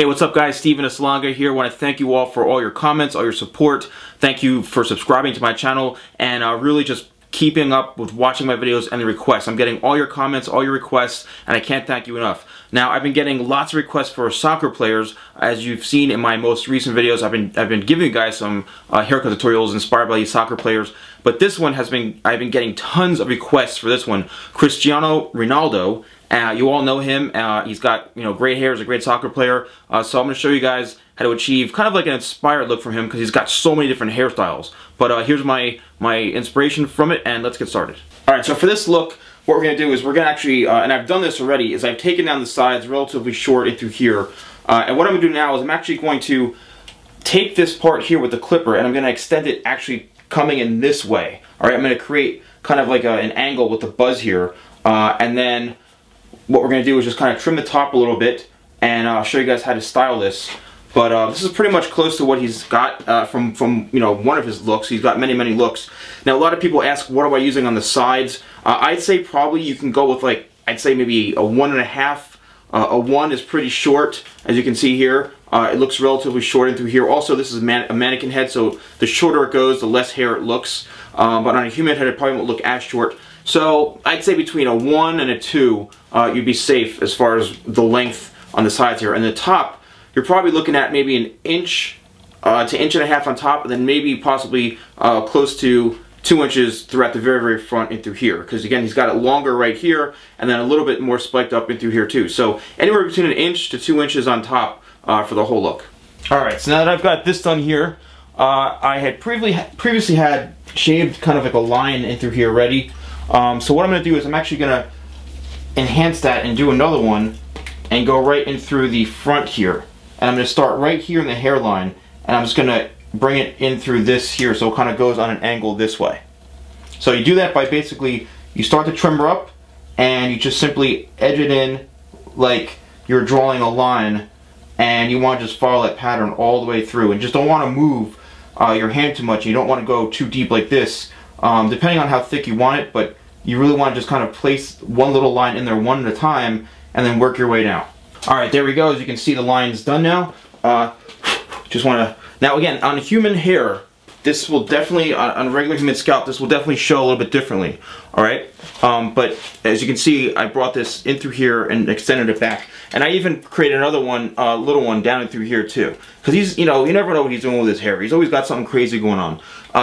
Hey, what's up guys? Steven Asalanga here. I want to thank you all for all your comments, all your support. Thank you for subscribing to my channel and really just keeping up with watching my videos and the requests. I'm getting all your comments, all your requests, and I can't thank you enough. Now, I've been getting lots of requests for soccer players. As you've seen in my most recent videos, I've been giving you guys some haircut tutorials inspired by these soccer players. But this one I've been getting tons of requests for this one. Cristiano Ronaldo. You all know him. He's got great hair. He's a great soccer player. So I'm going to show you guys how to achieve kind of like an inspired look from him because he's got so many different hairstyles. But here's my inspiration from it, and let's get started. All right. So for this look, what we're going to do is we're going to actually, and I've done this already, is I've taken down the sides relatively short into here. And what I'm going to do now is I'm actually going to take this part here with the clipper, and I'm going to extend it actually coming in this way. All right. I'm going to create kind of like an angle with the buzz here, and then what we're going to do is just kind of trim the top a little bit, and I'll show you guys how to style this. But this is pretty much close to what he's got from one of his looks. He's got many looks. Now a lot of people ask, what am I using on the sides? I'd say probably you can go with like, I'd say maybe a 1.5. A 1 is pretty short, as you can see here. It looks relatively short in through here. Also, this is a mannequin head, so the shorter it goes, the less hair it looks. But on a human head, it probably won't look as short. So I'd say between a 1 and a 2, you'd be safe as far as the length on the sides here. And the top, you're probably looking at maybe an inch to 1.5 inches on top, and then maybe possibly close to 2 inches throughout the very front and through here. Because again, he's got it longer right here, and then a little bit more spiked up in through here too. So anywhere between an inch to 2 inches on top for the whole look. Alright, so now that I've got this done here, I had previously had shaved kind of like a line in through here already. So what I'm going to do is I'm actually going to enhance that and do another one and go right in through the front here. And I'm going to start right here in the hairline, and I'm just going to bring it in through this here so it kind of goes on an angle this way. So you do that by basically, you start the trimmer up and you just simply edge it in like you're drawing a line, and you want to just follow that pattern all the way through, and just don't want to move your hand too much. You don't want to go too deep like this, depending on how thick you want it, but you really want to just kind of place one little line in there one at a time and then work your way down. Alright, there we go. As you can see, the line's done now. Just want to... Now again, on human hair, this will definitely, on a regular human scalp, this will definitely show a little bit differently. Alright? But as you can see, I brought this in through here and extended it back. And I even created another one, little one down in through here too. Because he's, you never know what he's doing with his hair. He's always got something crazy going on.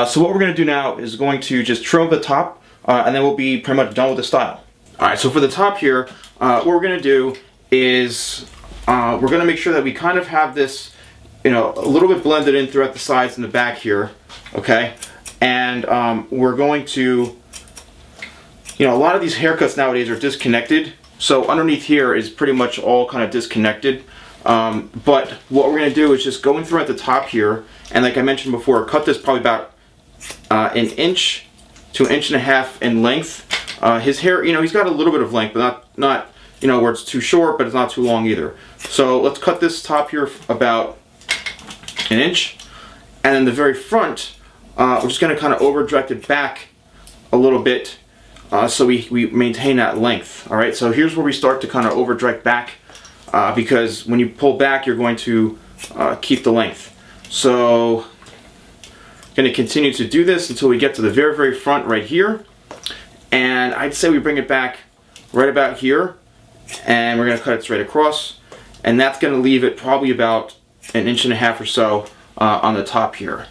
So what we're going to do now is going to just trim up the top, and then we'll be pretty much done with the style. Alright, so for the top here, what we're going to do is we're going to make sure that we kind of have this, a little bit blended in throughout the sides and the back here, okay? And we're going to, a lot of these haircuts nowadays are disconnected, so underneath here is pretty much all kind of disconnected. But what we're going to do is just go in throughout the top here, and like I mentioned before, cut this probably about an inch to 1.5 inches in length. His hair, he's got a little bit of length, but not where it's too short, but it's not too long either. So let's cut this top here about 1 inch, and then the very front, we're just going to kind of over direct it back a little bit, so we maintain that length. All right, so here's where we start to kind of over direct back, because when you pull back, you're going to keep the length. So going to continue to do this until we get to the very front right here, and I'd say we bring it back right about here, and we're going to cut it straight across, and that's going to leave it probably about 1.5 inches or so on the top here.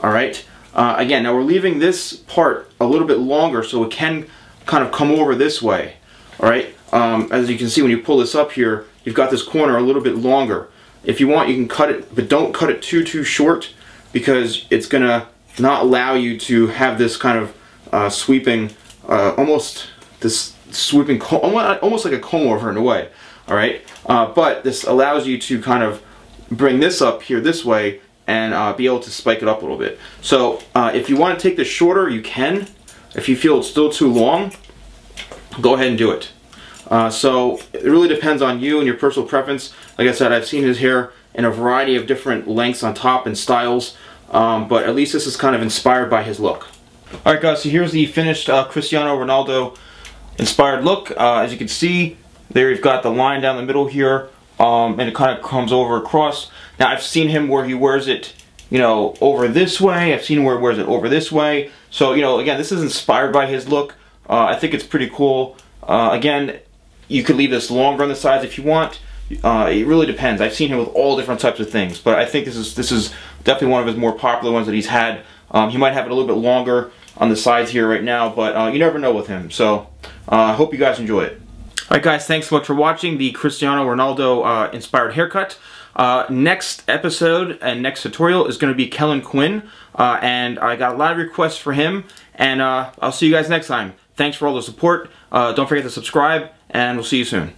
Alright, again, now we're leaving this part a little bit longer so it can kind of come over this way. Alright, as you can see when you pull this up here, you've got this corner a little bit longer. If you want, you can cut it, but don't cut it too short, because it's going to not allow you to have this kind of sweeping, almost like a comb over in a way. Alright, but this allows you to kind of bring this up here this way and be able to spike it up a little bit. So if you want to take this shorter, you can. If you feel it's still too long, go ahead and do it. So it really depends on you and your personal preference. Like I said, I've seen his hair in a variety of different lengths on top and styles, but at least this is kind of inspired by his look. Alright guys, so here's the finished Cristiano Ronaldo inspired look. As you can see, there you've got the line down the middle here. and it kind of comes over across. Now I've seen him where he wears it, you know, over this way. I've seen where he wears it over this way. So, you know, again, this is inspired by his look. I think it's pretty cool. Again, you could leave this longer on the sides if you want. It really depends. I've seen him with all different types of things, but I think this is definitely one of his more popular ones that he's had. He might have it a little bit longer on the sides here right now, but you never know with him. So I hope you guys enjoy it. Alright guys, thanks so much for watching the Cristiano Ronaldo inspired haircut. Next episode and next tutorial is going to be Quinn, and I got a lot of requests for him, and I'll see you guys next time. Thanks for all the support. Don't forget to subscribe, and we'll see you soon.